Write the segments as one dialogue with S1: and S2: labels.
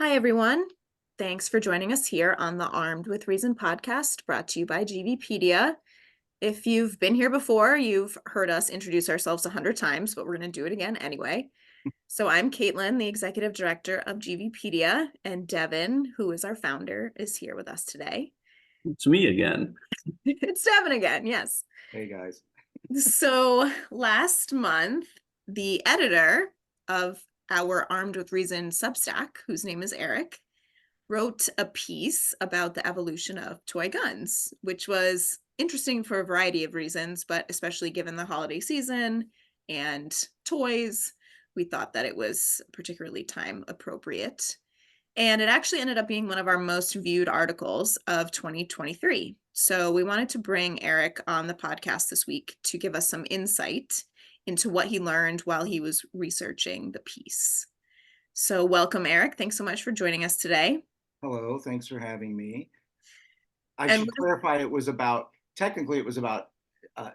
S1: Hi, everyone. Thanks for joining us here on the Armed with Reason podcast brought to you by GVpedia. If you've been here before, you've heard us introduce ourselves 100 times, but we're going to do it again anyway. So I'm Caitlin, the executive director of GVpedia, and Devin, who is our founder, is here with us today.
S2: It's me again.
S1: It's Devin again, yes.
S3: Hey guys.
S1: So last month, the editor of our Armed with Reason Substack, whose name is Eric, wrote a piece about the evolution of toy guns, which was interesting for a variety of reasons, but especially given the holiday season and toys, we thought that it was particularly time appropriate. And it actually ended up being one of our most viewed articles of 2023. So we wanted to bring Eric on the podcast this week to give us some insight into what he learned while he was researching the piece. So welcome, Eric. Thanks so much for joining us today.
S3: Hello, thanks for having me. I
S1: And
S3: should clarify technically it was about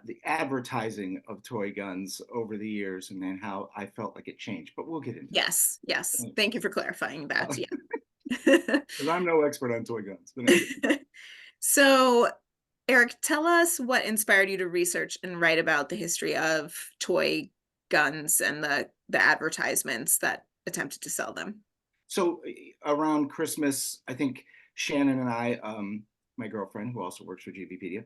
S3: the advertising of toy guns over the years and then how I felt like it changed, but we'll get into
S1: yes.
S3: it.
S1: Thank you for clarifying that. Yeah.
S3: Because I'm no expert on toy guns. But anyway.
S1: So, Eric, tell us what inspired you to research and write about the history of toy guns and the advertisements that attempted to sell them.
S3: So around Christmas, I think Shannon and I, my girlfriend, who also works for GVpedia,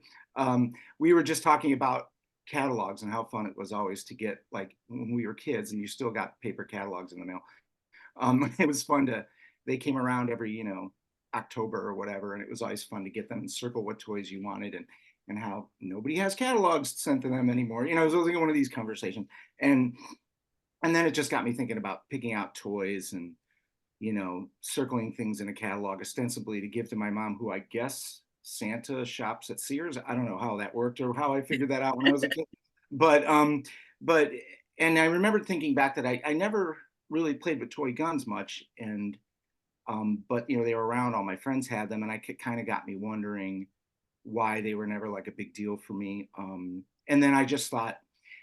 S3: we were just talking about catalogs and how fun it was always to get, like when we were kids and you still got paper catalogs in the mail. It was fun they came around every, October or whatever, and it was always fun to get them and circle what toys you wanted and how nobody has catalogs sent to them anymore. It was like one of these conversations. And then it just got me thinking about picking out toys and circling things in a catalog ostensibly to give to my mom, who I guess Santa shops at Sears. I don't know how that worked or how I figured that out when I was a kid. But and I remember thinking back that I never really played with toy guns much, and but they were around. All my friends had them, and I kind of got me wondering why they were never like a big deal for me. And then I just thought,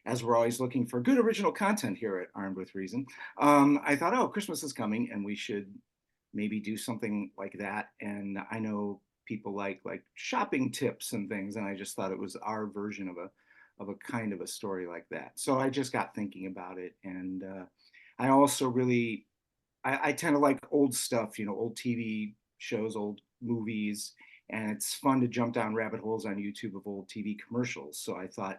S3: as we're always looking for good original content here at Armed with Reason, I thought, oh, Christmas is coming, and we should maybe do something like that. And I know people like shopping tips and things, and I just thought it was our version of a kind of a story like that. So I just got thinking about it, and I also really I tend to like old stuff, old TV shows, old movies, and it's fun to jump down rabbit holes on YouTube of old TV commercials. So I thought,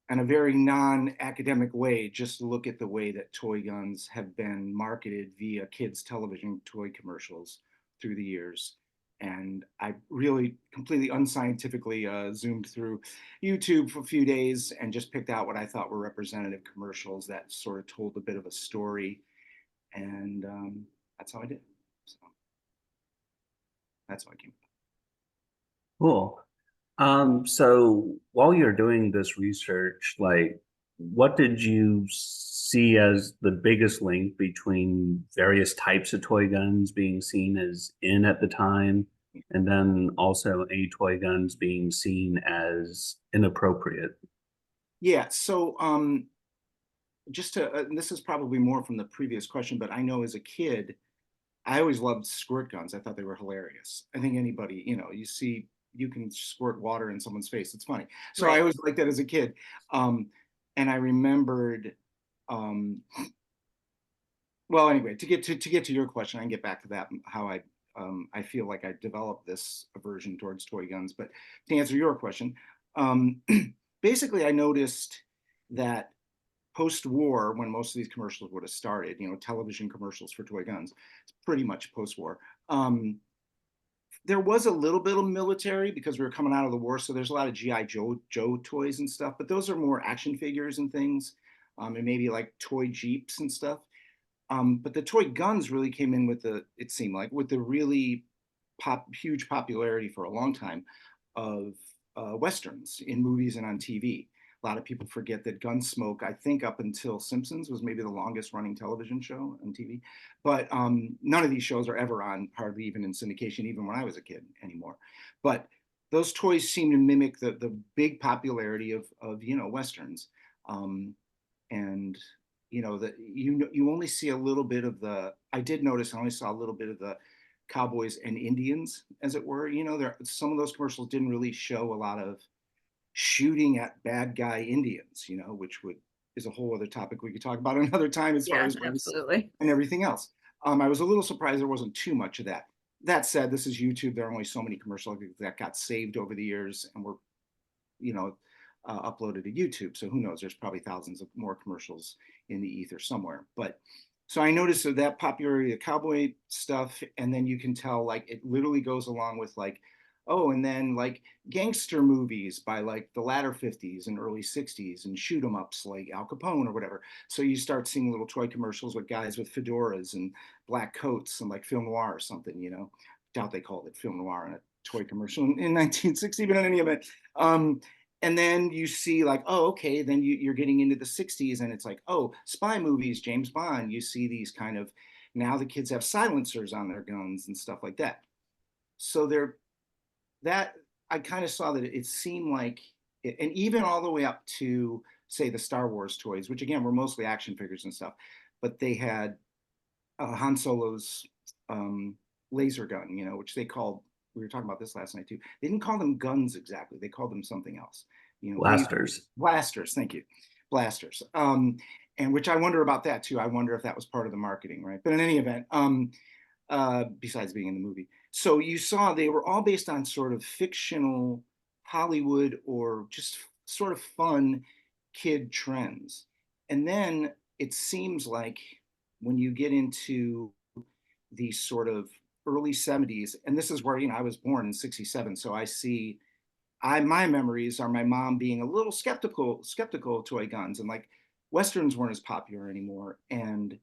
S3: in a very non-academic way, just look at the way that toy guns have been marketed via kids' television toy commercials through the years. And I really completely unscientifically zoomed through YouTube for a few days and just picked out what I thought were representative commercials that sort of told a bit of a story. And that's how I did it. So that's how I came up.
S2: Cool. So while you're doing this research, like, what did you see as the biggest link between various types of toy guns being seen as in at the time, and then also any toy guns being seen as inappropriate?
S3: Yeah, so just to, this is probably more from the previous question, but I know as a kid, I always loved squirt guns. I thought they were hilarious. I think anybody, you can squirt water in someone's face. It's funny. So I always liked that as a kid. And I remembered, well, anyway, to get to your question, I can get back to that, how I feel like I developed this aversion towards toy guns. But to answer your question, basically, I noticed that post-war, when most of these commercials would have started, television commercials for toy guns, it's pretty much post-war. There was a little bit of military because we were coming out of the war, so there's a lot of GI Joe toys and stuff, but those are more action figures and things, and maybe like toy Jeeps and stuff. But the toy guns really came in with it seemed like, with the really huge popularity for a long time of Westerns in movies and on TV. A lot of people forget that Gunsmoke, I think up until Simpsons, was maybe the longest running television show on TV. But none of these shows are ever on, hardly even in syndication, even when I was a kid anymore. But those toys seem to mimic the big popularity of Westerns. And you know, that you only see a little bit of the, I did notice I only saw a little bit of the cowboys and Indians, as it were. You know, there, some of those commercials didn't really show a lot of shooting at bad guy Indians, you know, which would is a whole other topic we could talk about another time as far
S1: Yeah,
S3: as race
S1: absolutely.
S3: and everything else. I was a little surprised there wasn't too much of that. That said, this is YouTube. There are only so many commercials that got saved over the years and were, you know, uploaded to YouTube. So who knows? There's probably thousands of more commercials in the ether somewhere. But so I noticed that popularity of cowboy stuff, and then you can tell like it literally goes along with like, oh, and then like gangster movies by like the latter 50s and early 60s and shoot 'em ups like Al Capone or whatever. So you start seeing little toy commercials with guys with fedoras and black coats and like film noir or something, you know. Doubt they called it film noir in a toy commercial in 1960, but in any event. Um, and then you see like, oh, okay, then you're getting into the 60s and it's like, oh, spy movies, James Bond. You see these kind of, now the kids have silencers on their guns and stuff like that. So they're that, I kind of saw that it seemed like and even all the way up to say the Star Wars toys, which again were mostly action figures and stuff, but they had Han Solo's um, laser gun, you know, which they called. We were talking about this last night too. They didn't call them guns exactly; they called them something else. You know,
S2: Blasters.
S3: blasters. Thank you, blasters. And which I wonder about that too. I wonder if that was part of the marketing, right? But in any event, besides being in the movie, so you saw they were all based on sort of fictional Hollywood or just sort of fun kid trends, and then it seems like when you get into the sort of early 70s, and this is where, you know, I was born in 67, so I see, my memories are my mom being a little skeptical of toy guns, and like westerns weren't as popular anymore, and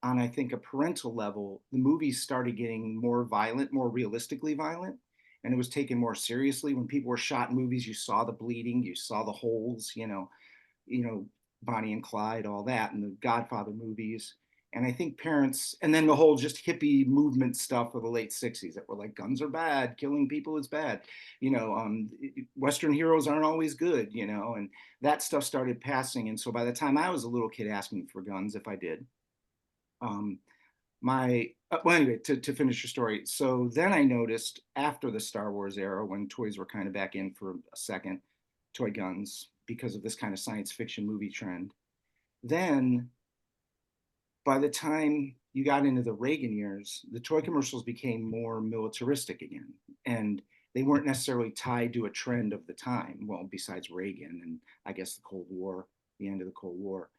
S3: on I think a parental level the movies started getting more violent, more realistically violent, and it was taken more seriously. When people were shot in movies, you saw the bleeding, you saw the holes, you know, Bonnie and Clyde, all that, and the Godfather movies. And I think parents, and then the whole just hippie movement stuff of the late 60s that were like, guns are bad, killing people is bad, you know, Western heroes aren't always good, you know, and that stuff started passing. And so by the time I was a little kid asking for guns, if I did, um, well, anyway, to finish your story. So then I noticed after the Star Wars era, when toys were kind of back in for a second, toy guns, because of this kind of science fiction movie trend. Then by the time you got into the Reagan years, the toy commercials became more militaristic again. And they weren't necessarily tied to a trend of the time. Well, besides Reagan and I guess the Cold War, the end of the Cold War.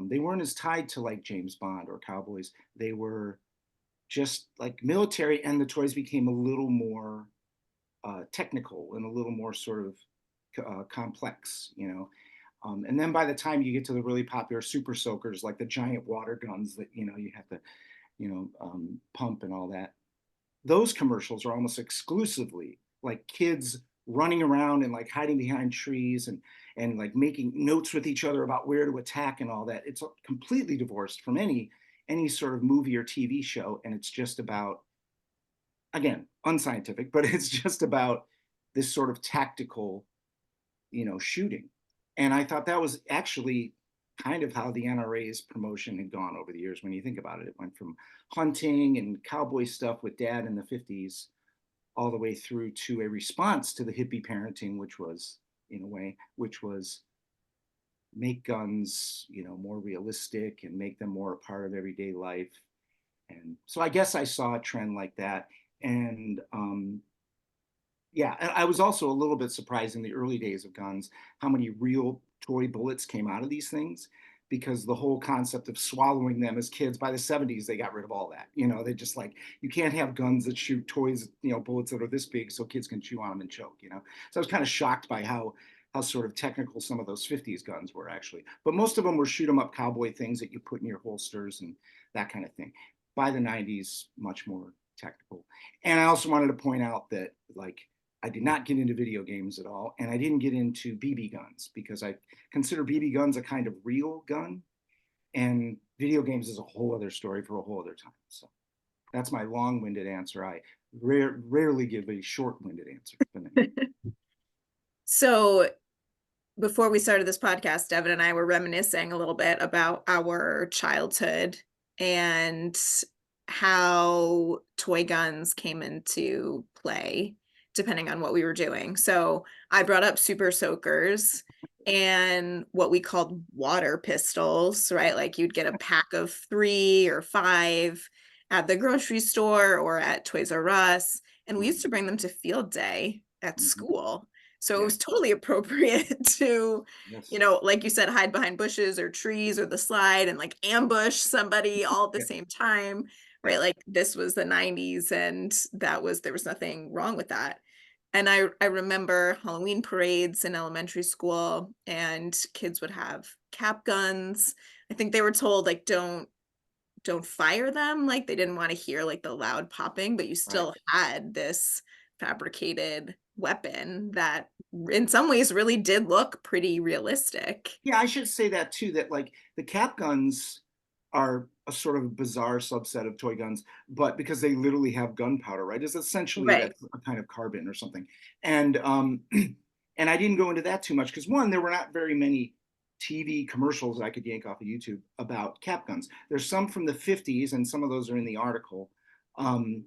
S3: They weren't as tied to like James Bond or cowboys. They were just like military, and the toys became a little more technical and a little more sort of complex, you know. And then by the time you get to the really popular super soakers, like the giant water guns that, you know, you have to, you know, pump and all that, those commercials are almost exclusively like kids running around and like hiding behind trees and like making notes with each other about where to attack and all that. It's completely divorced from any sort of movie or TV show, and it's just about, again, unscientific, but it's just about this sort of tactical, you know, shooting. And I thought that was actually kind of how the NRA's promotion had gone over the years. When you think about it, it went from hunting and cowboy stuff with dad in the 50s all the way through to a response to the hippie parenting, which was, in a way, which was make guns, you know, more realistic and make them more a part of everyday life. And so I guess I saw a trend like that. And yeah, I was also a little bit surprised in the early days of guns how many real toy bullets came out of these things, because the whole concept of swallowing them as kids, by the 70s they got rid of all that. You know, they just like, you can't have guns that shoot toys, you know, bullets that are this big so kids can chew on them and choke, you know. So I was kind of shocked by how sort of technical some of those 50s guns were actually. But most of them were shoot 'em up cowboy things that you put in your holsters and that kind of thing. By the 90s, much more technical. And I also wanted to point out that like I did not get into video games at all, and I didn't get into BB guns because I consider BB guns a kind of real gun, and video games is a whole other story for a whole other time. So that's my long-winded answer. I rarely give a short-winded answer.
S1: So before we started this podcast, Devin and I were reminiscing a little bit about our childhood and how toy guns came into play, depending on what we were doing. So I brought up super soakers and what we called water pistols, right? Like you'd get a pack of 3 or 5 at the grocery store or at Toys R Us. And we used to bring them to field day at school. So it
S3: Yeah.
S1: was totally appropriate to,
S3: Yes.
S1: like you said, hide behind bushes or trees or the slide and like ambush somebody all at the
S3: Yeah.
S1: same time, right?
S3: Yeah.
S1: Like this was the 90s and there was nothing wrong with that. And I remember Halloween parades in elementary school and kids would have cap guns. I think they were told like don't fire them, like they didn't want to hear like the loud popping, but you still had this fabricated weapon that in some ways really did look pretty realistic.
S3: Yeah, I should say that too, that like the cap guns are a sort of bizarre subset of toy guns, but because they literally have gunpowder, right? It's essentially
S1: Right.
S3: that's a kind of carbon or something. And and I didn't go into that too much because one, there were not very many TV commercials that I could yank off of YouTube about cap guns. There's some from the 50s, and some of those are in the article. Um,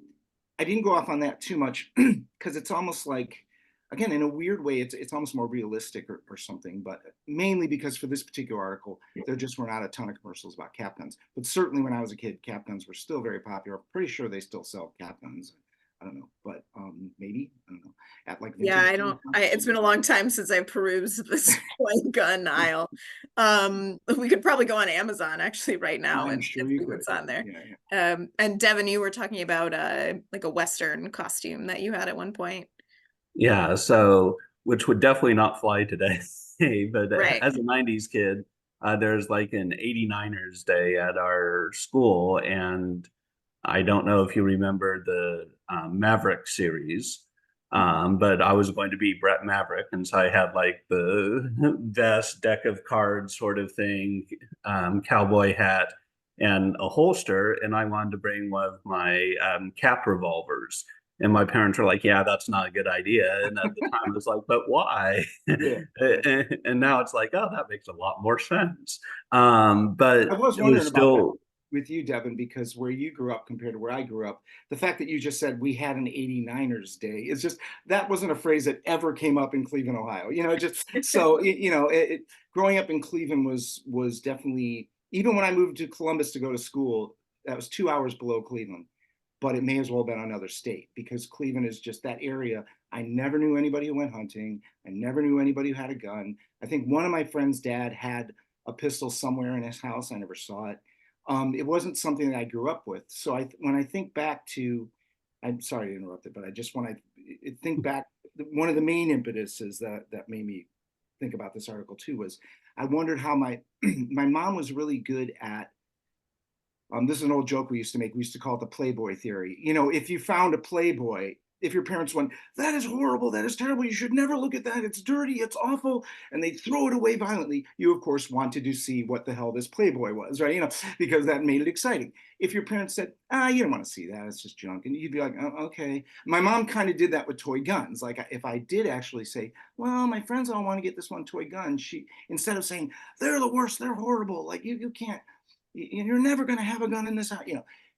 S3: I didn't go off on that too much because it's almost like, again, in a weird way, it's almost more realistic or something, but mainly because for this particular article, there just were not a ton of commercials about cap guns. But certainly when I was a kid, cap guns were still very popular. I'm pretty sure they still sell cap guns. I don't know, but maybe, I don't know, at like
S1: Yeah,
S3: vintage.
S1: it's been a long time since I've perused this toy gun aisle. We could probably go on Amazon actually right now
S3: I'm
S1: and
S3: sure
S1: see
S3: you could.
S1: what's on there.
S3: Yeah.
S1: And Devin, you were talking about like a Western costume that you had at one point.
S2: Yeah, so which would definitely not fly today. But
S1: Right.
S2: as a 90s kid, there's like an 89ers day at our school. And I don't know if you remember the Maverick series, but I was going to be Brett Maverick. And so I had like the vest, deck of cards sort of thing, cowboy hat, and a holster. And I wanted to bring one of my cap revolvers. And my parents were like, yeah, that's not a good idea. And at the time, I was like, but why?
S3: Yeah.
S2: And now it's like, oh, that makes a lot more sense. But
S3: I was
S2: it was
S3: wondering about that
S2: still,
S3: with you, Devin, because where you grew up compared to where I grew up, the fact that you just said we had an 89ers day is just, that wasn't a phrase that ever came up in Cleveland, Ohio. Just so, growing up in Cleveland was definitely, even when I moved to Columbus to go to school, that was 2 hours below Cleveland, but it may as well have been another state because Cleveland is just that area. I never knew anybody who went hunting. I never knew anybody who had a gun. I think one of my friend's dad had a pistol somewhere in his house. I never saw it. It wasn't something that I grew up with. So when I think back to, I'm sorry to interrupt it, but I just want to think back. One of the main impetuses that made me think about this article too was I wondered how my my mom was really good at. This is an old joke we used to make. We used to call it the Playboy theory. If you found a Playboy, if your parents went, that is horrible, that is terrible, you should never look at that, it's dirty, it's awful, and they throw it away violently, you of course wanted to see what the hell this Playboy was, right? Because that made it exciting. If your parents said, you don't want to see that, it's just junk, and you'd be like, oh, okay. My mom kind of did that with toy guns. Like if I did actually say, well, my friends all want to get this one toy gun, she, instead of saying, they're the worst, they're horrible, like you can't, you're never going to have a gun in this house,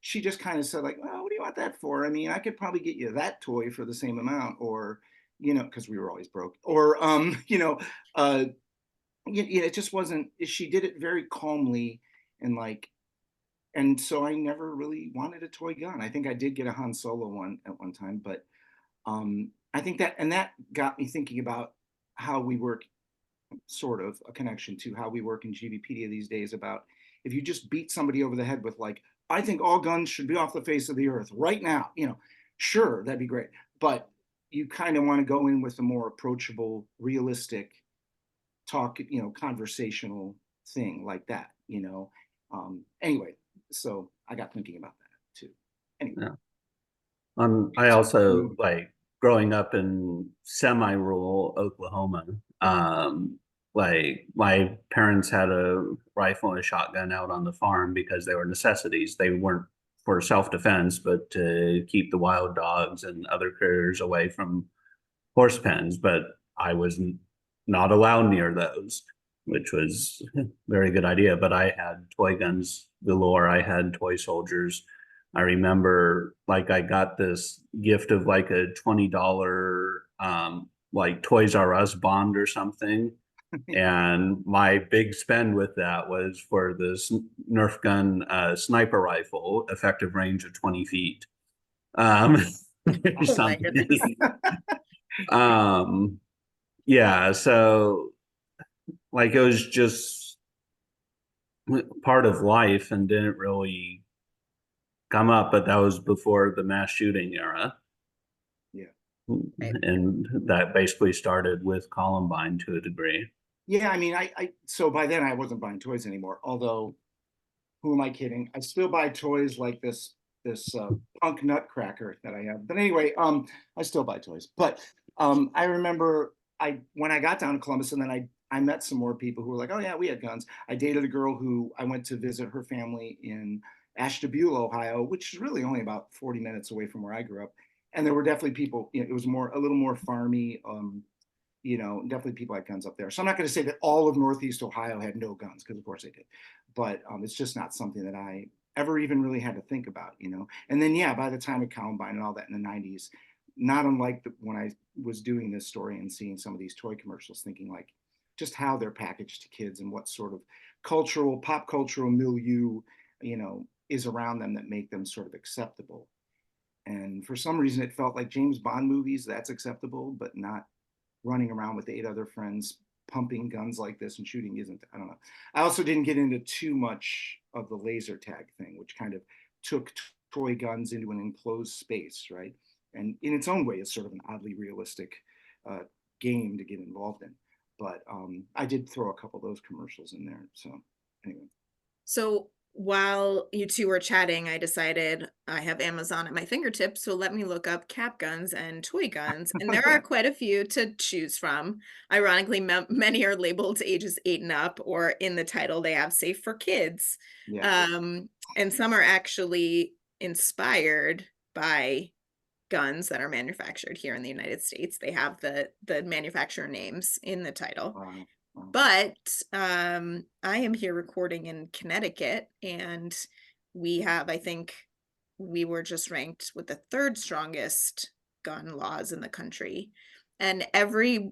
S3: she just kind of said like, well, what do you want that for? I mean, I could probably get you that toy for the same amount, or, because we were always broke, or, it just wasn't, she did it very calmly and like, and so I never really wanted a toy gun. I think I did get a Han Solo one at one time, but I think that got me thinking about how we work, sort of a connection to how we work in GBpedia these days about if you just beat somebody over the head with like, I think all guns should be off the face of the earth right now, sure, that'd be great. But you kind of want to go in with a more approachable, realistic talk, conversational thing like that, Anyway, so I got thinking about that too. Anyway.
S2: yeah. I also like growing up in semi-rural Oklahoma. Like my parents had a rifle and a shotgun out on the farm because they were necessities. They weren't for self-defense, but to keep the wild dogs and other critters away from horse pens. But I was not allowed near those, which was a very good idea. But I had toy guns galore. I had toy soldiers. I remember like I got this gift of like a $20 like Toys R Us bond or something. And my big spend with that was for this Nerf gun sniper rifle, effective range of 20 feet. Um, or
S1: Oh my goodness.
S2: something. um, yeah, so like it was just part of life and didn't really come up, but that was before the mass shooting era.
S3: Yeah.
S1: Right.
S2: And that basically started with Columbine to a degree.
S3: Yeah, I mean, so by then I wasn't buying toys anymore. Although, who am I kidding? I still buy toys like this punk nutcracker that I have. But anyway, I still buy toys. But I remember when I got down to Columbus, and then I met some more people who were like, oh yeah, we had guns. I dated a girl who I went to visit her family in Ashtabula, Ohio, which is really only about 40 minutes away from where I grew up. And there were definitely people. It was a little more farmy. Definitely people had guns up there. So I'm not going to say that all of Northeast Ohio had no guns, because of course they did, but it's just not something that I ever even really had to think about. And then, yeah, by the time of Columbine and all that in the 90s, not unlike when I was doing this story and seeing some of these toy commercials, thinking like just how they're packaged to kids and what sort of pop cultural milieu, is around them that make them sort of acceptable. And for some reason, it felt like James Bond movies, that's acceptable, but not running around with 8 other friends pumping guns like this and shooting isn't. I don't know. I also didn't get into too much of the laser tag thing, which kind of took toy guns into an enclosed space, right? And in its own way, it's sort of an oddly realistic uh, game to get involved in. But I did throw a couple of those commercials in there. So anyway.
S1: So while you two were chatting, I decided I have Amazon at my fingertips, so let me look up cap guns and toy guns. And there
S3: Yeah.
S1: are quite a few to choose from. Ironically, many are labeled ages 8 and up, or in the title they have safe for kids.
S3: Yeah.
S1: And some are actually inspired by guns that are manufactured here in the United States. They have the manufacturer names in the title.
S3: Wow. Wow.
S1: But I am here recording in Connecticut, and we have, I think, we were just ranked with the 3rd strongest gun laws in the country. And every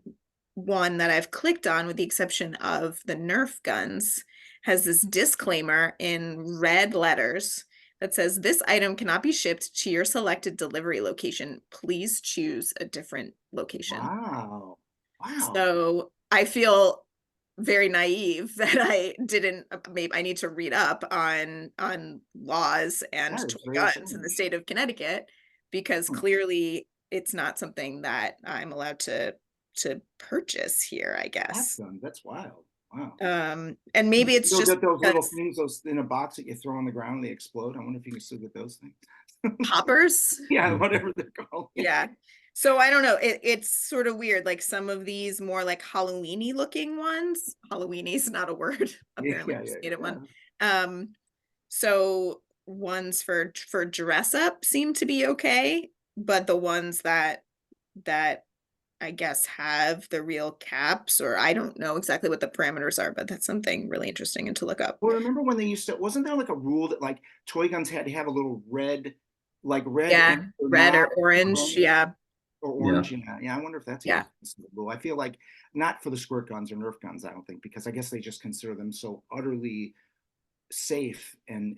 S1: one that I've clicked on, with the exception of the Nerf guns, has this disclaimer in red letters that says, this item cannot be shipped to your selected delivery location. Please choose a different location.
S3: Wow. Wow.
S1: So I feel very naive that I didn't, maybe I need to read up on laws and
S3: That is
S1: toy
S3: very
S1: guns in the
S3: strange.
S1: state of Connecticut, because clearly it's not something that I'm allowed to purchase here, I guess.
S3: That's wild. Wow.
S1: And maybe
S3: You
S1: it's
S3: still
S1: just
S3: get those little
S1: because
S3: things, those in a box that you throw on the ground, they explode. I wonder if you can still get those things.
S1: poppers.
S3: Yeah, whatever they're called.
S1: Yeah. So I don't know. It's sort of weird. Like some of these more like Halloween-y looking ones. Halloween-y is not a word.
S3: Yeah,
S1: Apparently,
S3: yeah,
S1: I just
S3: yeah,
S1: made it
S3: yeah.
S1: one. So ones for dress up seem to be okay, but the ones that I guess have the real caps, or I don't know exactly what the parameters are, but that's something really interesting and to look up.
S3: Well, remember when they used to, wasn't there like a rule that like toy guns had to have a little red, like red
S1: Yeah,
S3: ink or
S1: red or
S3: knob
S1: orange. Yeah,
S3: or
S2: Yeah.
S3: orange? Yeah, yeah. I wonder if that's even
S1: yeah.
S3: a rule. I feel like not for the squirt guns or Nerf guns, I don't think, because I guess they just consider them so utterly safe and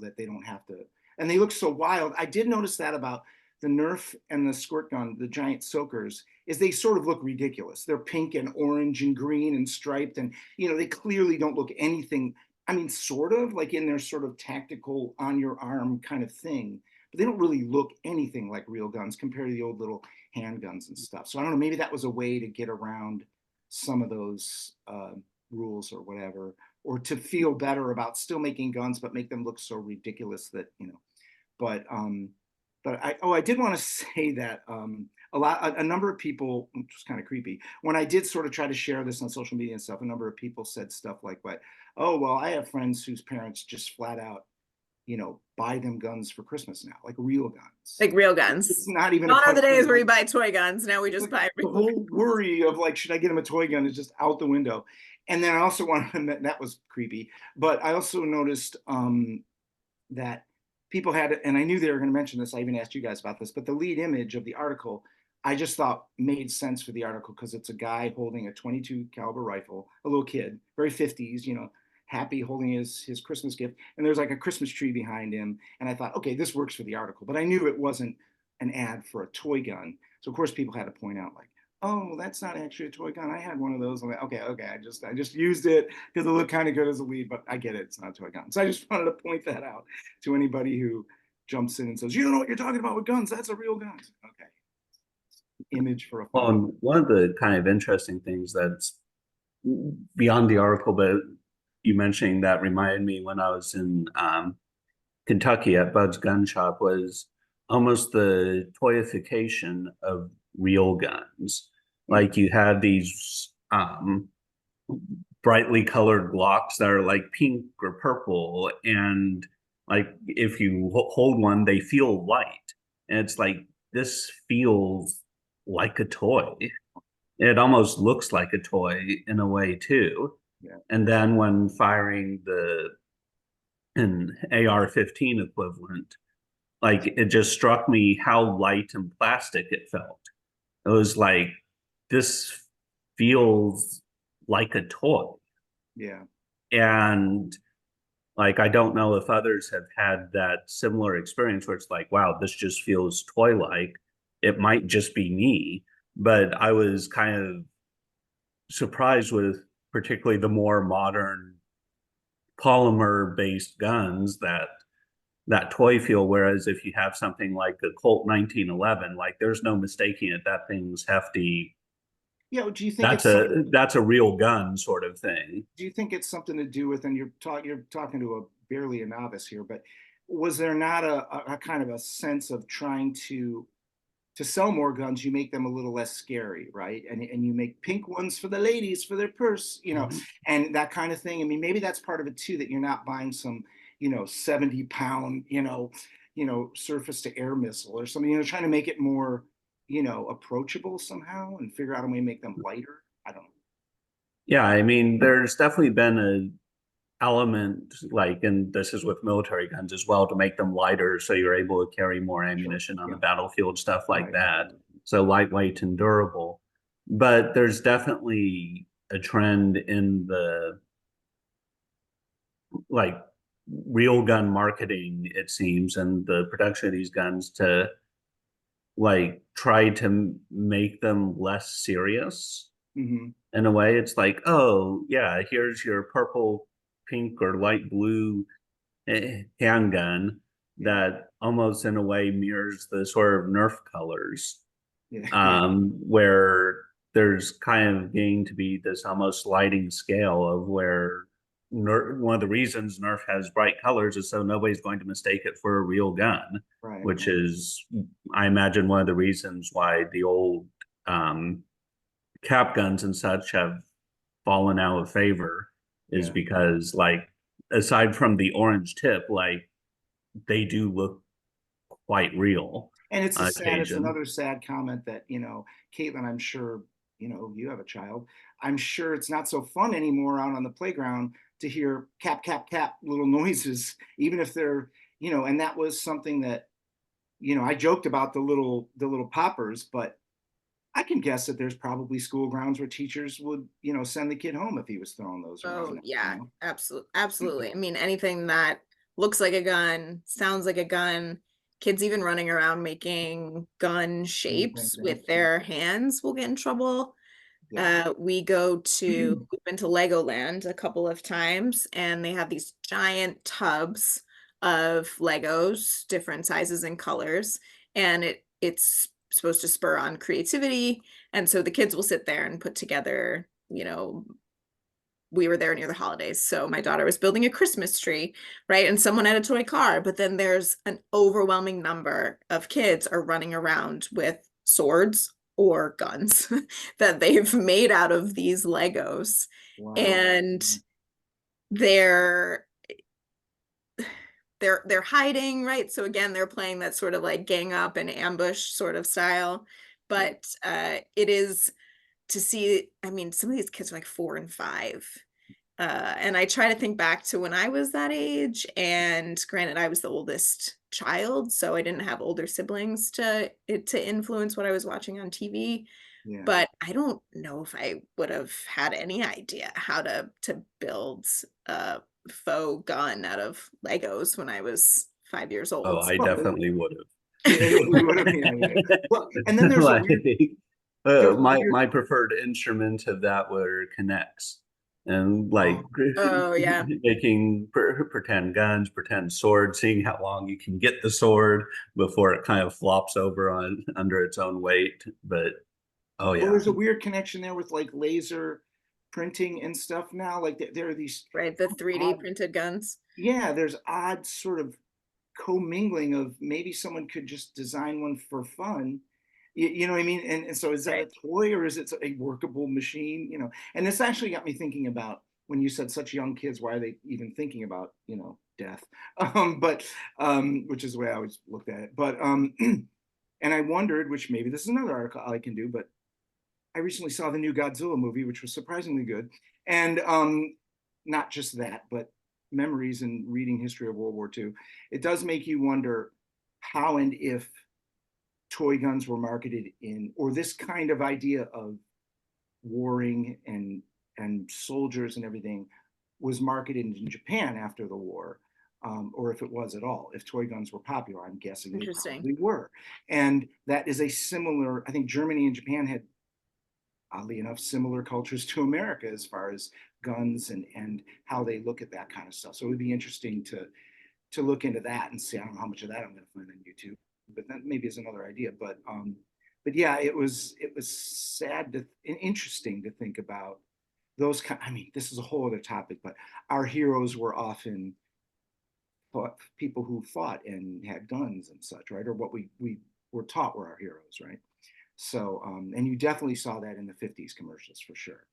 S3: that they don't have to, and they look so wild. I did notice that about the Nerf and the squirt gun, the giant soakers, is they sort of look ridiculous. They're pink and orange and green and striped, and they clearly don't look anything. I mean, sort of like in their sort of tactical on your arm kind of thing, but they don't really look anything like real guns compared to the old little handguns and stuff. So I don't know, maybe that was a way to get around some of those rules or whatever, or to feel better about still making guns but make them look so ridiculous that but I did want to say that a number of people, which was kind of creepy, when I did sort of try to share this on social media and stuff, a number of people said stuff like, what, oh well, I have friends whose parents just flat out buy them guns for Christmas now, like real guns.
S1: Like real
S3: It's
S1: guns.
S3: not even a
S1: Gone are the
S3: question
S1: days
S3: of,
S1: where we
S3: like,
S1: buy toy guns. Now we just buy
S3: the
S1: real
S3: whole
S1: guns.
S3: worry of like, should I get him a toy gun is just out the window. And then I also wanted to, that was creepy, but I also noticed that people had, and I knew they were going to mention this, I even asked you guys about this, but the lead image of the article, I just thought made sense for the article because it's a guy holding a 22 caliber rifle, a little kid, very 50s, happy holding his Christmas gift, and there's like a Christmas tree behind him. And I thought, okay, this works for the article, but I knew it wasn't an ad for a toy gun. So of course people had to point out like, oh, that's not actually a toy gun. I had one of those. I'm like, okay, I just used it because it looked kind of good as a lead, but I get it, it's not a toy gun. So I just wanted to point that out to anybody who jumps in and says, you don't know what you're talking about with guns. That's a real gun. Okay, image for a
S2: Well,
S3: fun.
S2: and one of the kind of interesting things that's beyond the article, but you mentioning that reminded me when I was in Kentucky at Bud's Gun Shop was almost the toyification of real guns. Like you had these brightly colored Glocks that are like pink or purple, and like if you hold one, they feel light, and it's like this feels like a toy. It almost looks like a toy in a way too.
S3: Yeah.
S2: And then when firing an AR-15 equivalent, like it just struck me how light and plastic it felt. It was like, this feels like a toy.
S3: Yeah.
S2: And like, I don't know if others have had that similar experience where it's like, wow, this just feels toy-like. It might just be me, but I was kind of surprised with particularly the more modern polymer-based guns that toy feel. Whereas if you have something like a Colt 1911, like there's no mistaking it. That thing's hefty.
S3: Yeah. Do you think
S2: That's
S3: it's
S2: a real gun sort of thing.
S3: do you think it's something to do with, and you're talking to a barely a novice here, but was there not a kind of a sense of trying to sell more guns, you make them a little less scary, right? And you make pink ones for the ladies for their purse, and that kind of thing. I mean, maybe that's part of it too, that you're not buying some, 70-pound, surface to air missile or something, trying to make it more, approachable somehow and figure out a way to make them lighter. I don't know.
S2: Yeah, I mean, there's definitely been a element, like, and this is with military guns as well, to make them lighter so you're able to carry more
S3: Sure.
S2: ammunition on
S3: Yeah.
S2: the battlefield, stuff like
S3: Right.
S2: that. So lightweight and durable. But there's definitely a trend in the like real gun marketing, it seems, and the production of these guns to like try to make them less serious.
S3: Mm-hmm.
S2: In a way, it's like, oh yeah, here's your purple, pink, or light blue handgun
S3: Yeah.
S2: that almost in a way mirrors the sort of Nerf colors,
S3: Yeah.
S2: where there's kind of getting to be this almost sliding scale of where one of the reasons Nerf has bright colors is so nobody's going to mistake it for a real gun,
S3: Right.
S2: which is, I imagine, one of the reasons why the old cap guns and such have fallen out of favor, is
S3: Yeah.
S2: because, like, aside from the orange tip, like they do look quite real
S3: And it's
S2: on
S3: it's
S2: occasion.
S3: another sad comment that, Caitlin, I'm sure, you have a child. I'm sure it's not so fun anymore out on the playground to hear cap, cap, cap little noises, even if they're, and that was something that, I joked about the little poppers, but I can guess that there's probably school grounds where teachers would, send the kid home if he was throwing those
S1: Oh
S3: around,
S1: yeah, absolutely, absolutely. I mean, anything that looks like a gun, sounds like a gun, kids even running around making gun shapes with their hands will get in trouble.
S3: Yeah.
S1: We've been to Legoland a couple of times, and they have these giant tubs of Legos, different sizes and colors, and it's supposed to spur on creativity. And so the kids will sit there and put together, we were there near the holidays. So my daughter was building a Christmas tree, right? And someone had a toy car, but then there's an overwhelming number of kids are running around with swords or guns that they've made out of these Legos.
S3: Wow.
S1: And they're they're hiding, right? So again, they're playing that sort of like gang up and ambush sort of style. But it is to see, I mean, some of these kids are like 4 and 5. And I try to think back to when I was that age, and granted, I was the oldest child, so I didn't have older siblings to influence what I was watching on TV.
S3: Yeah.
S1: But I don't know if I would have had any idea how to build a faux gun out of Legos when I was 5 years
S2: Oh,
S1: old.
S2: I definitely would
S3: You would have, yeah. Well, and then
S2: have.
S3: there's a
S2: Like,
S3: weird, there's a
S2: my
S3: weird,
S2: my preferred instrument of that were connects, and like
S3: oh,
S1: Oh yeah,
S2: making pretend guns, pretend swords, seeing how long you can get the sword before it kind of flops over on under its own weight. But oh
S3: well,
S2: yeah,
S3: there's a weird connection there with like laser printing and stuff now. Like there are these
S1: right. The 3D
S3: odd,
S1: printed guns.
S3: yeah, there's odd sort of commingling of maybe someone could just design one for fun. You know what I mean? And so is that a
S1: Right.
S3: toy or is it a workable machine? You know, and this actually got me thinking about when you said such young kids, why are they even thinking about, you know, death? But which is the way I always looked at it. But and I wondered, which maybe this is another article I can do, but I recently saw the new Godzilla movie, which was surprisingly good. And not just that, but memories and reading history of World War II. It does make you wonder how and if toy guns were marketed in, or this kind of idea of warring and soldiers and everything was marketed in Japan after the war, or if it was at all. If toy guns were popular, I'm guessing they
S1: Interesting.
S3: probably were. And that is a similar, I think Germany and Japan had, oddly enough, similar cultures to America as far as guns and how they look at that kind of stuff. So it would be interesting to look into that and see. I don't know how much of that I'm going to find on YouTube, but that maybe is another idea. But yeah, it was sad to and interesting to think about those kind. I mean, this is a whole other topic, but our heroes were often people who fought and had guns and such, right? Or what we were taught were our heroes, right? So, and you definitely saw that in the 50s commercials for sure.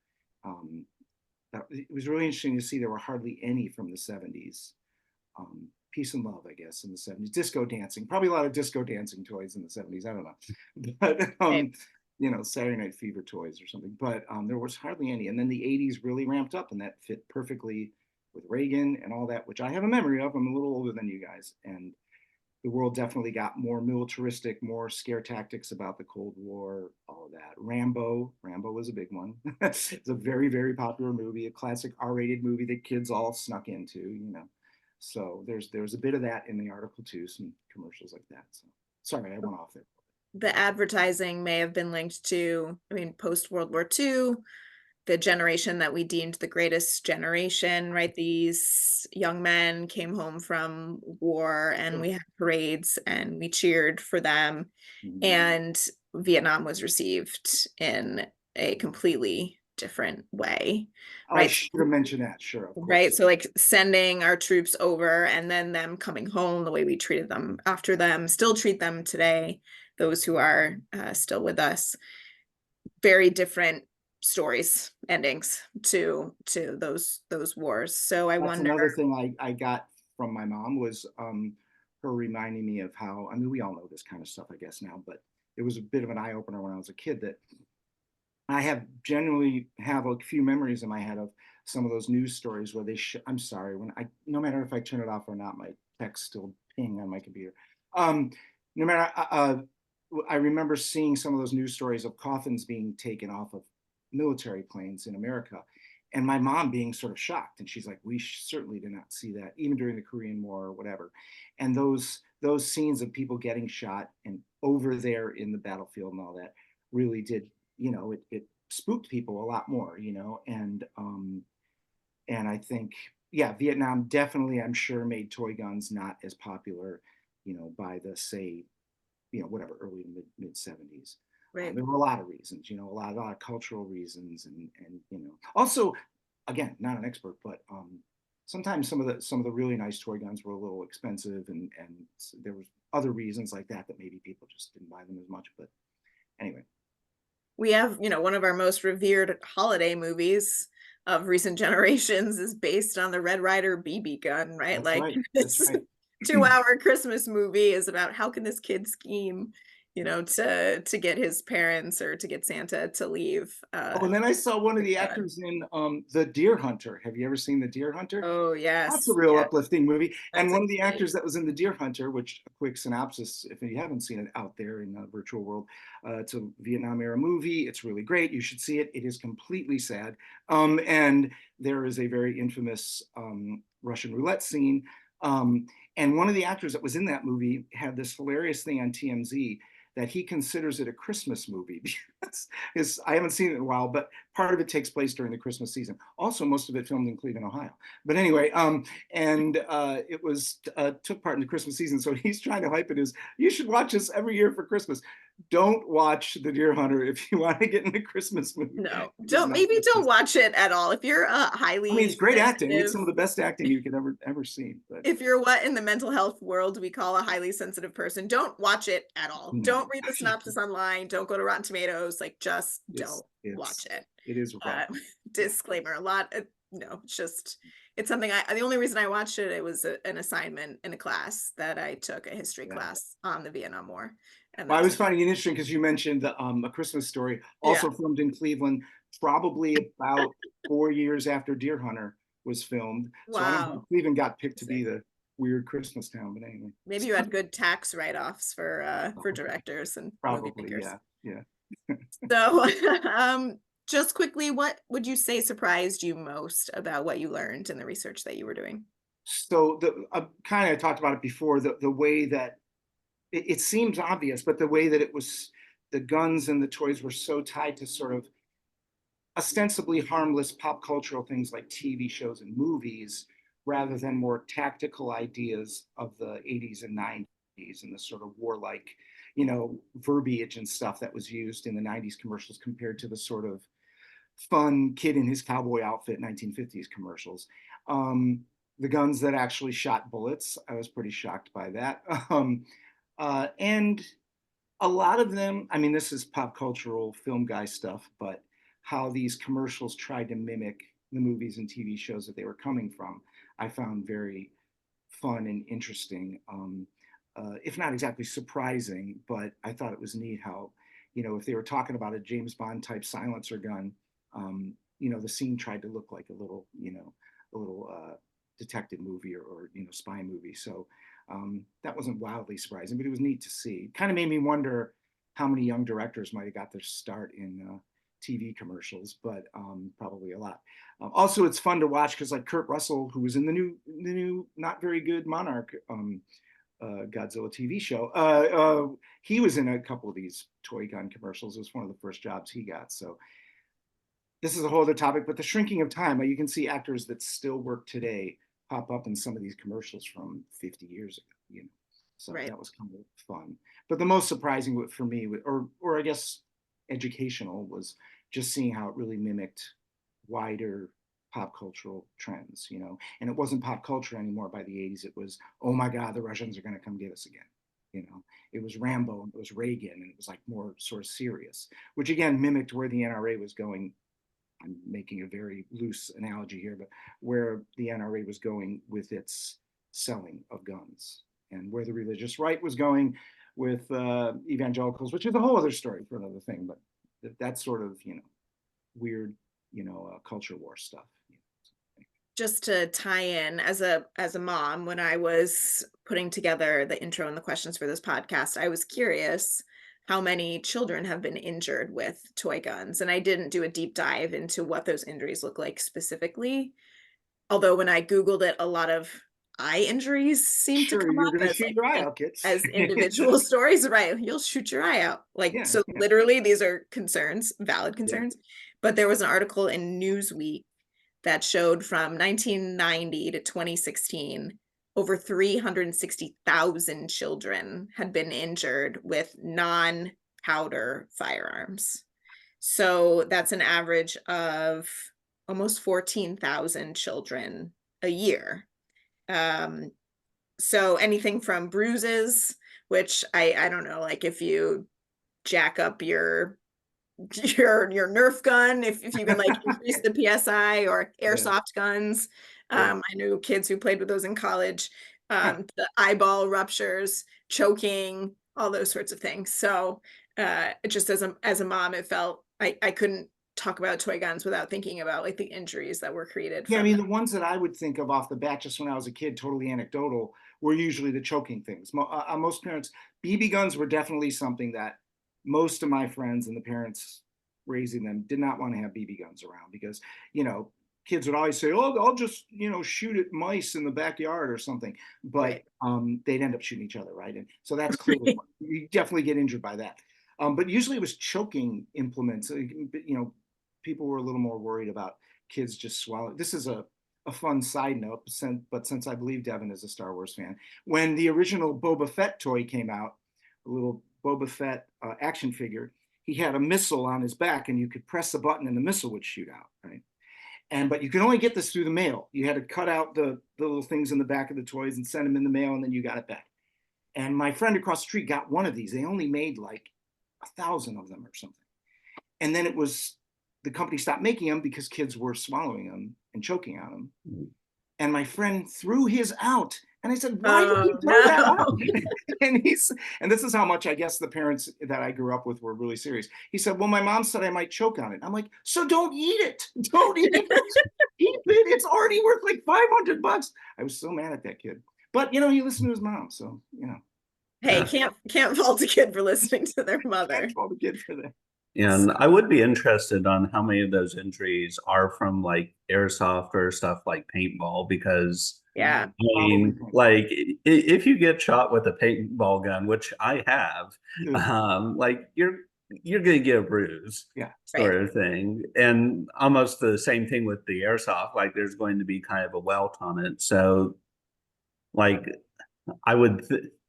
S3: Um, it was really interesting to see there were hardly any from the 70s. Peace and love, I guess, in the 70s. Disco dancing, probably a lot of disco dancing toys in the 70s. I don't know. But,
S1: Right.
S3: you know, Saturday Night Fever toys or something. But there was hardly any. And then the 80s really ramped up, and that fit perfectly with Reagan and all that, which I have a memory of. I'm a little older than you guys. And the world definitely got more militaristic, more scare tactics about the Cold War, all of that. Rambo was a big one. It's a very, very popular movie, a classic R-rated movie that kids all snuck into, you know. So there's a bit of that in the article too, some commercials like that. So sorry, I went off there.
S1: The advertising may have been linked to, I mean, post World War II, the generation that we deemed the greatest generation, right? These young men came home from war and we had parades and we cheered for them.
S3: Mhm.
S1: And Vietnam was received in a completely different way,
S3: I
S1: right?
S3: should have mentioned that, sure, of
S1: Right.
S3: course.
S1: So like sending our troops over and then them coming home, the way we treated them after them, still treat them today, those who are still with us, very different stories, endings to those wars. So I
S3: That's
S1: wonder,
S3: another thing I got from my mom was her reminding me of how, I mean, we all know this kind of stuff, I guess now, but it was a bit of an eye opener when I was a kid that I have generally have a few memories in my head of some of those news stories where I'm sorry, when I, no matter if I turn it off or not, my text still ping on my computer. Um, no matter, I remember seeing some of those news stories of coffins being taken off of military planes in America, and my mom being sort of shocked, and she's like, "We certainly did not see that, even during the Korean War or whatever." And those scenes of people getting shot and over there in the battlefield and all that really did, you know, it spooked people a lot more, you know, and I think, yeah, Vietnam definitely, I'm sure, made toy guns not as popular, you know, by the, say, you know, whatever, early to mid 70s.
S1: right?
S3: There were a lot of reasons, you know, a lot of cultural reasons, and you know, also, again, not an expert, but sometimes some of the really nice toy guns were a little expensive, and there was other reasons like that that maybe people just didn't buy them as much. But anyway,
S1: We have, one of our most revered holiday movies of recent generations is based on the Red Ryder BB gun, right?
S3: that's
S1: Like
S3: right. That's
S1: this
S3: right.
S1: 2 hour Christmas movie is about how can this kid scheme, to get his parents or to get Santa to leave.
S3: Oh, and then I saw one of the
S1: God.
S3: actors in The Deer Hunter. Have you ever seen The Deer Hunter?
S1: Oh
S3: That's a
S1: yes,
S3: real
S1: yeah,
S3: uplifting movie. And
S1: that's a
S3: one of the
S1: great.
S3: actors that was in The Deer Hunter, which a quick synopsis, if you haven't seen it out there in the virtual world, it's a Vietnam era movie. It's really great. You should see it. It is completely sad. And there is a very infamous Russian roulette scene. And one of the actors that was in that movie had this hilarious thing on TMZ that he considers it a Christmas movie because I haven't seen it in a while, but part of it takes place during the Christmas season. Also, most of it filmed in Cleveland, Ohio. But anyway, it was took part in the Christmas season. So he's trying to hype it as you should watch this every year for Christmas. Don't watch The Deer Hunter if you want to get in a Christmas movie.
S1: No,
S3: It's
S1: don't
S3: not
S1: maybe don't
S3: Christmas.
S1: watch it at all. If you're
S3: I mean,
S1: highly
S3: it's great acting. It's
S1: sensitive,
S3: some of the best acting you could ever see. But
S1: if you're what in the mental health world we call a highly sensitive person, don't watch it at all.
S3: no,
S1: Don't read the synopsis online. Don't go to Rotten Tomatoes. Like, just don't watch it.
S3: it is rough.
S1: Disclaimer: a lot. It's just it's something The only reason I watched it, it was an assignment in a class that I took, a history class on the Vietnam War. And
S3: Well, I was finding it interesting because you mentioned A Christmas Story, also filmed in Cleveland, probably about 4 years after Deer Hunter was filmed. So I don't know
S1: wow.
S3: if Cleveland got picked to be the weird Christmas town, but anyway.
S1: Maybe you had good tax write-offs for directors and movie
S3: Probably,
S1: makers.
S3: yeah.
S1: So, just quickly, what would you say surprised you most about what you learned in the research that you were doing?
S3: So kind of talked about it before, the way that it seems obvious, but the way that it was, the guns and the toys were so tied to sort of ostensibly harmless pop cultural things like TV shows and movies, rather than more tactical ideas of the 80s and 90s and the sort of warlike, verbiage and stuff that was used in the 90s commercials compared to the sort of fun kid in his cowboy outfit 1950s commercials. The guns that actually shot bullets, I was pretty shocked by that. And a lot of them, I mean, this is pop cultural film guy stuff, but how these commercials tried to mimic the movies and TV shows that they were coming from, I found very fun and interesting. If not exactly surprising, but I thought it was neat how, if they were talking about a James Bond type silencer gun, the scene tried to look like a little detective movie or spy movie. So that wasn't wildly surprising, but it was neat to see. Kind of made me wonder how many young directors might have got their start in TV commercials, but probably a lot. Also, it's fun to watch because like Kurt Russell, who was in the new not very good Monarch Godzilla TV show, he was in a couple of these toy gun commercials. It was one of the first jobs he got. So this is a whole other topic, but the shrinking of time, you can see actors that still work today pop up in some of these commercials from 50 years ago, So
S1: Right.
S3: that was kind of fun. But the most surprising for me, or I guess educational, was just seeing how it really mimicked wider pop cultural trends, and it wasn't pop culture anymore by the 80s. It was, oh my God, the Russians are going to come get us again. It was Rambo and it was Reagan, and it was like more sort of serious, which again mimicked where the NRA was going. I'm making a very loose analogy here, but where the NRA was going with its selling of guns, and where the religious right was going with evangelicals, which is a whole other story for another thing. But that's sort of weird culture war stuff.
S1: Just to tie in, as a mom, when I was putting together the intro and the questions for this podcast, I was curious how many children have been injured with toy guns. And I didn't do a deep dive into what those injuries look like specifically. Although when I Googled it, a lot of eye injuries seem to come
S3: You're
S1: up
S3: gonna
S1: as
S3: shoot your eye out, kids.
S1: as individual stories, right? You'll shoot your eye out. So literally these are concerns, valid concerns. But there was an article in Newsweek that showed from 1990 to 2016, over 360,000 children had been injured with non-powder firearms. So that's an average of almost 14,000 children a year. So anything from bruises, which I don't know, like if you jack up your Nerf gun, if you can like increase the PSI, or airsoft guns. I knew kids who played with those in college. the eyeball ruptures, choking, all those sorts of things. So just as a mom, it felt I couldn't talk about toy guns without thinking about like the injuries that were created
S3: Yeah, I
S1: from
S3: mean,
S1: them.
S3: the ones that I would think of off the bat, just when I was a kid, totally anecdotal, were usually the choking things. Most parents, BB guns were definitely something that most of my friends and the parents raising them did not want to have BB guns around because, you know, kids would always say, "Oh, I'll just, you know, shoot at mice in the backyard or something," but
S1: Right.
S3: they'd end up shooting each other, right? And so that's clearly you definitely get injured by that. But usually it was choking implements. You know, people were a little more worried about kids just swallowing. This is a fun side note, but since I believe Devin is a Star Wars fan, when the original Boba Fett toy came out, a little Boba Fett action figure, he had a missile on his back, and you could press the button, and the missile would shoot out, right? And but you could only get this through the mail. You had to cut out the little things in the back of the toys and send them in the mail, and then you got it back. And my friend across the street got one of these. They only made like 1,000 of them or something. And then it was the company stopped making them because kids were swallowing them and choking on them.
S2: Mm.
S3: And my friend threw his out. And I said, "Why did you
S1: Oh
S3: throw that
S1: no.
S3: out?" And this is how much I guess the parents that I grew up with were really serious. He said, "Well, my mom said I might choke on it." I'm like, "So don't eat it. Don't eat it. Keep it. It's already worth like $500." I was so mad at that kid. But you know, he listened to his mom, so you know,
S1: Hey, can't fault a kid for listening to their
S3: can't
S1: mother.
S3: fault the kid for that.
S2: And I would be interested on how many of those injuries are from like airsoft or stuff like paintball, because
S1: Yeah.
S2: I
S3: Probably.
S2: mean, like if you get shot with a paintball gun, which I have,
S3: Ugh.
S2: like you're gonna get a bruise,
S3: Yeah.
S1: Right.
S2: sort of thing. And almost the same thing with the airsoft, like there's going to be kind of a welt on it. So like I would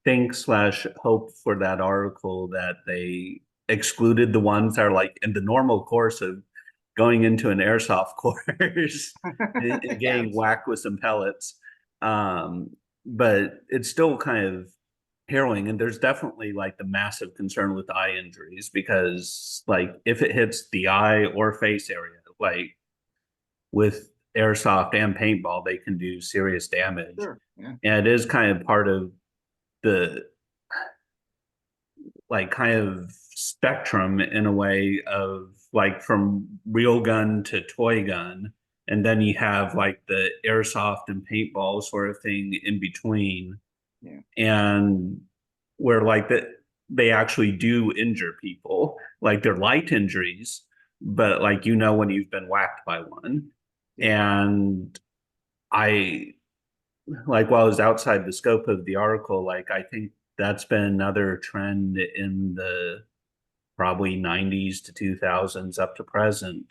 S2: think slash hope for that article that they excluded the ones that are like in the normal course of going into an airsoft course and
S1: Yeah.
S2: getting whacked with some pellets. But it's still kind of harrowing. And there's definitely like the massive concern with eye injuries because like if it hits the eye or face area, like with airsoft and paintball, they can do serious damage.
S3: Sure. Yeah.
S2: And it is kind of part of the like kind of spectrum in a way of like from real gun to toy gun. And then you have like the airsoft and paintball sort of thing in between.
S3: Yeah.
S2: And where like that they actually do injure people. Like they're light injuries, but like you know when you've been whacked by one.
S3: Yeah.
S2: And I like while it was outside the scope of the article, like I think that's been another trend in the probably 90s to 2000s up to present,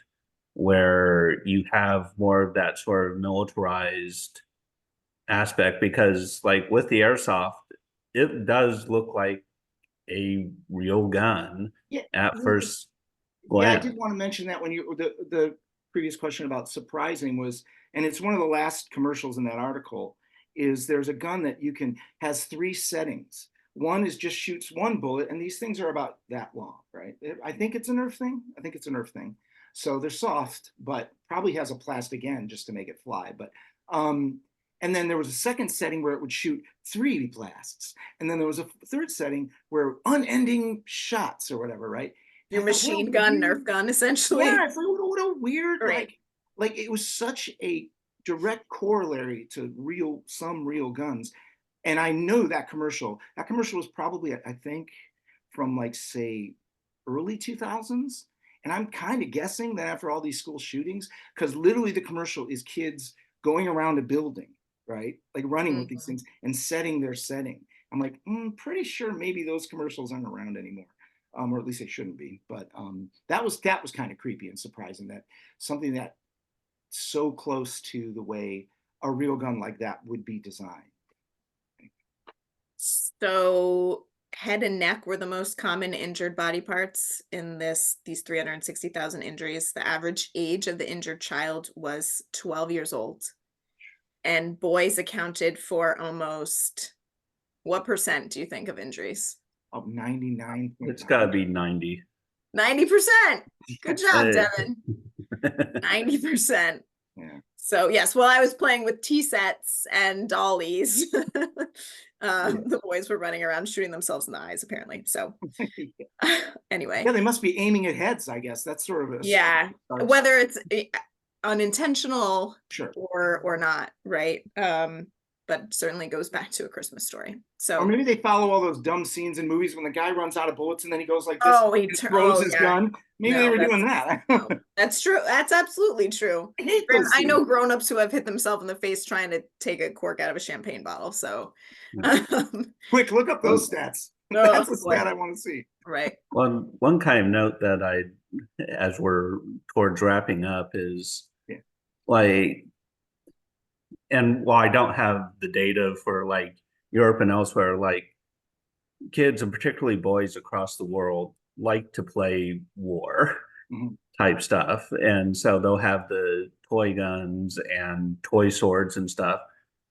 S2: where you have more of that sort of militarized aspect because like with the airsoft, it does look like a real gun
S3: Yeah.
S2: at first
S3: Yeah, I
S2: glance.
S3: did want to mention that when the previous question about surprising was, and it's one of the last commercials in that article, is there's a gun that you can has three settings. One is just shoots one bullet, and these things are about that long, right? I think it's a Nerf thing. I think it's a Nerf thing. So they're soft, but probably has a plastic end just to make it fly. But and then there was a second setting where it would shoot three blasts, and then there was a third setting where unending shots or whatever, right?
S1: Your
S3: And I thought, what a
S1: machine gun,
S3: weird,
S1: Nerf gun,
S3: yeah,
S1: essentially.
S3: it's like, what a weird,
S1: Right.
S3: like it was such a direct corollary to some real guns. And I know that commercial. That commercial was probably, I think, from like say early 2000s. And I'm kind of guessing that after all these school shootings, because literally the commercial is kids going around a building, right? Like running with these
S1: Mhm.
S3: things and setting their setting. I'm like, pretty sure maybe those commercials aren't around anymore. Or at least they shouldn't be. But that was kind of creepy and surprising that something that so close to the way a real gun like that would be designed.
S1: So head and neck were the most common injured body parts in these 360,000 injuries. The average age of the injured child was 12 years old. And boys accounted for almost what percent do you think of injuries?
S3: Of 99.
S2: It's got to be 90.
S1: 90%. Good job,
S2: Uh,
S1: Devin. 90%.
S3: Yeah.
S1: So yes, well, I was playing with tea sets and dollies. The boys were running around shooting themselves in the eyes, apparently. So anyway,
S3: Yeah, they must be aiming at heads, I guess. That's sort of a
S1: yeah,
S3: starts.
S1: whether it's unintentional
S3: Sure.
S1: or not, right? But certainly goes back to A Christmas Story.
S3: Or
S1: So,
S3: maybe they follow all those dumb scenes in movies when the guy runs out of bullets and then he goes like this
S1: oh,
S3: and throws his
S1: yeah.
S3: gun. Maybe they
S1: No,
S3: were doing that.
S1: no, that's true. That's absolutely true.
S3: I hate
S1: And
S3: those
S1: I
S3: scenes.
S1: know grown-ups who have hit themselves in the face trying to take a cork out of a champagne bottle. So,
S2: Yeah.
S3: Quick, look up those
S2: Well,
S3: stats.
S1: oh
S3: That's a
S1: boy,
S3: stat I want to see.
S1: right.
S2: one kind of note that as we're towards wrapping up is
S3: Yeah.
S2: like, and while I don't have the data for like Europe and elsewhere, like kids and particularly boys across the world like to play war
S3: Mhm.
S2: type stuff. And so they'll have the toy guns and toy swords and stuff.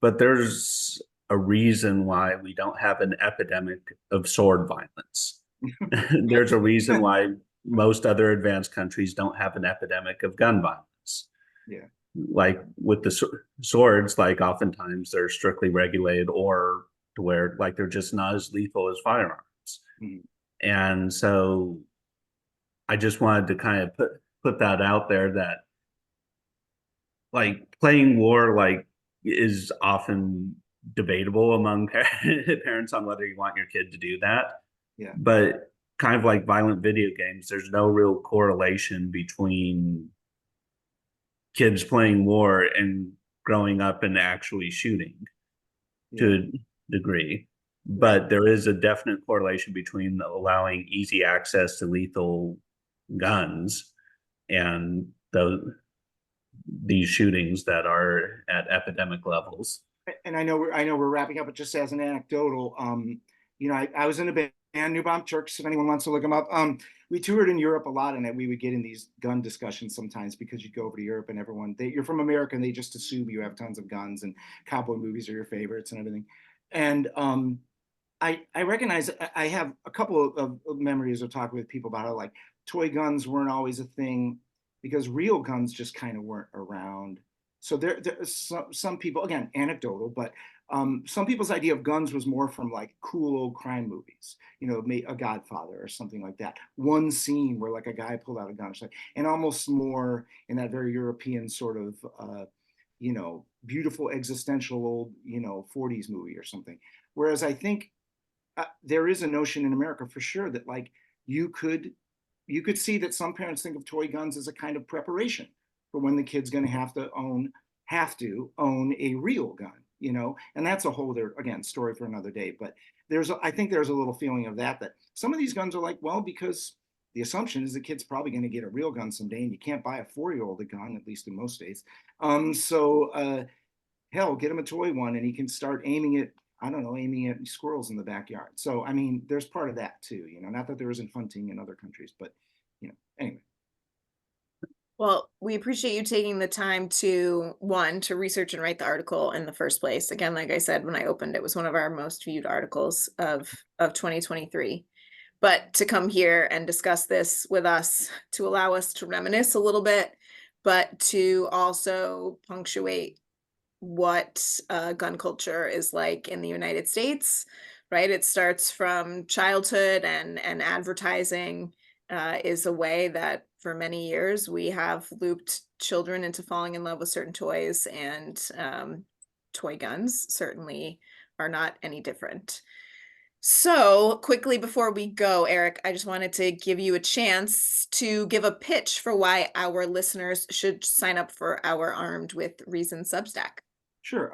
S2: But there's a reason why we don't have an epidemic of sword violence. There's a reason why most other advanced countries don't have an epidemic of gun violence.
S3: Yeah.
S2: Like with the swords, like oftentimes they're strictly regulated or to where like they're just not as lethal as firearms.
S3: Mhm.
S2: And so I just wanted to kind of put that out there that like playing war like is often debatable among parents on whether you want your kid to do that.
S3: Yeah.
S2: But kind of like violent video games, there's no real correlation between kids playing war and growing up and actually shooting to a degree. But there is a definite correlation between allowing easy access to lethal guns and these shootings that are at epidemic levels.
S3: And I know we're wrapping up, but just as an anecdotal, I was in a band, New Bomb Turks, if anyone wants to look them up. We toured in Europe a lot, and we would get in these gun discussions sometimes because you go over to Europe and you're from America and they just assume you have tons of guns and cowboy movies are your favorites and everything. And I recognize I have a couple of memories of talking with people about how like toy guns weren't always a thing because real guns just kind of weren't around. So there's some people, again, anecdotal, but some people's idea of guns was more from like cool old crime movies, A Godfather or something like that. One scene where like a guy pulled out a gun, and almost more in that very European sort of, beautiful existential old, 40s movie or something. Whereas I think there is a notion in America for sure that like you could see that some parents think of toy guns as a kind of preparation for when the kid's going to have to own a real gun, and that's a whole other, again, story for another day. But I think there's a little feeling of that some of these guns are like, well, because the assumption is the kid's probably going to get a real gun someday, and you can't buy a 4-year-old a gun, at least in most states. Hell, get him a toy one and he can start aiming at squirrels in the backyard. So, I mean, there's part of that too, not that there isn't hunting in other countries, but, anyway.
S1: Well, we appreciate you taking the time to research and write the article in the first place. Again, like I said, when I opened, it was one of our most viewed articles of 2023. But to come here and discuss this with us, to allow us to reminisce a little bit, but to also punctuate what gun culture is like in the United States, right? It starts from childhood, and advertising is a way that for many years we have looped children into falling in love with certain toys, and toy guns certainly are not any different. So quickly before we go, Eric, I just wanted to give you a chance to give a pitch for why our listeners should sign up for our Armed with Reason Substack.
S3: Sure.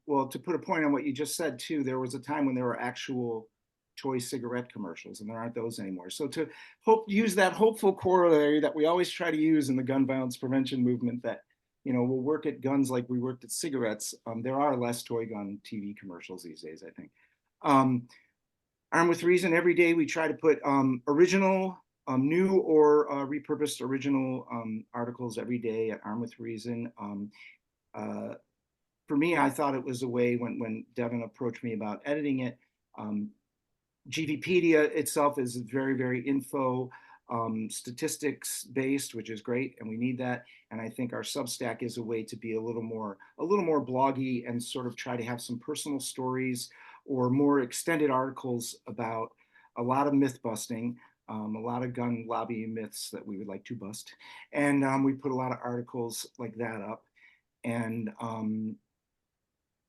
S3: Well, to put a point on what you just said too, there was a time when there were actual toy cigarette commercials, and there aren't those anymore. So to use that hopeful corollary that we always try to use in the gun violence prevention movement, that we'll work at guns like we worked at cigarettes. There are less toy gun TV commercials these days, I think. Armed with Reason, every day we try to put original, new or repurposed original articles every day at Armed with Reason. For me, I thought it was a way when Devin approached me about editing it. GVpedia itself is very, very info, statistics based, which is great, and we need that. And I think our Substack is a way to be a little more bloggy and sort of try to have some personal stories or more extended articles about a lot of myth busting, a lot of gun lobby myths that we would like to bust. And we put a lot of articles like that up. And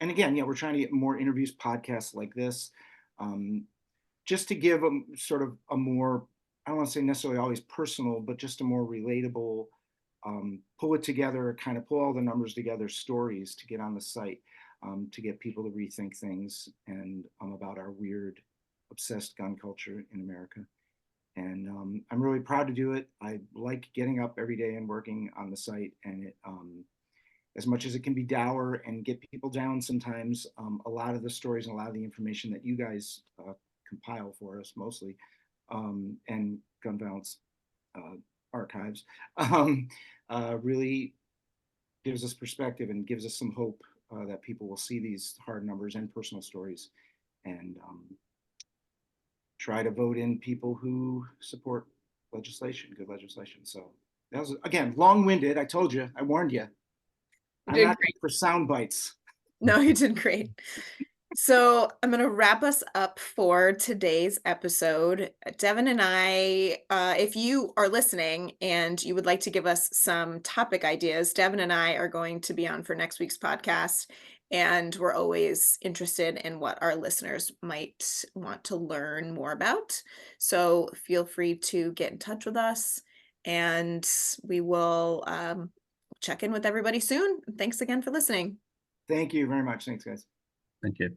S3: again, yeah, we're trying to get more interviews, podcasts like this, just to give a sort of a more, I don't want to say necessarily always personal, but just a more relatable, pull it together, kind of pull all the numbers together, stories to get on the site, to get people to rethink things and about our weird, obsessed gun culture in America. And I'm really proud to do it. I like getting up every day and working on the site, and it, as much as it can be dour and get people down sometimes, a lot of the stories and a lot of the information that you guys compile for us mostly, and gun violence archives, really gives us perspective and gives us some hope that people will see these hard numbers and personal stories and try to vote in people who support legislation, good legislation. So that was, again, long-winded. I told you, I warned you.
S1: You
S3: I'm
S1: did
S3: not
S1: great.
S3: for sound bites.
S1: No, you did great. So I'm going to wrap us up for today's episode. Devin and I, if you are listening and you would like to give us some topic ideas, Devin and I are going to be on for next week's podcast. And we're always interested in what our listeners might want to learn more about. So feel free to get in touch with us, and we will check in with everybody soon. Thanks again for listening.
S3: Thank you very much. Thanks, guys.
S2: Thank you.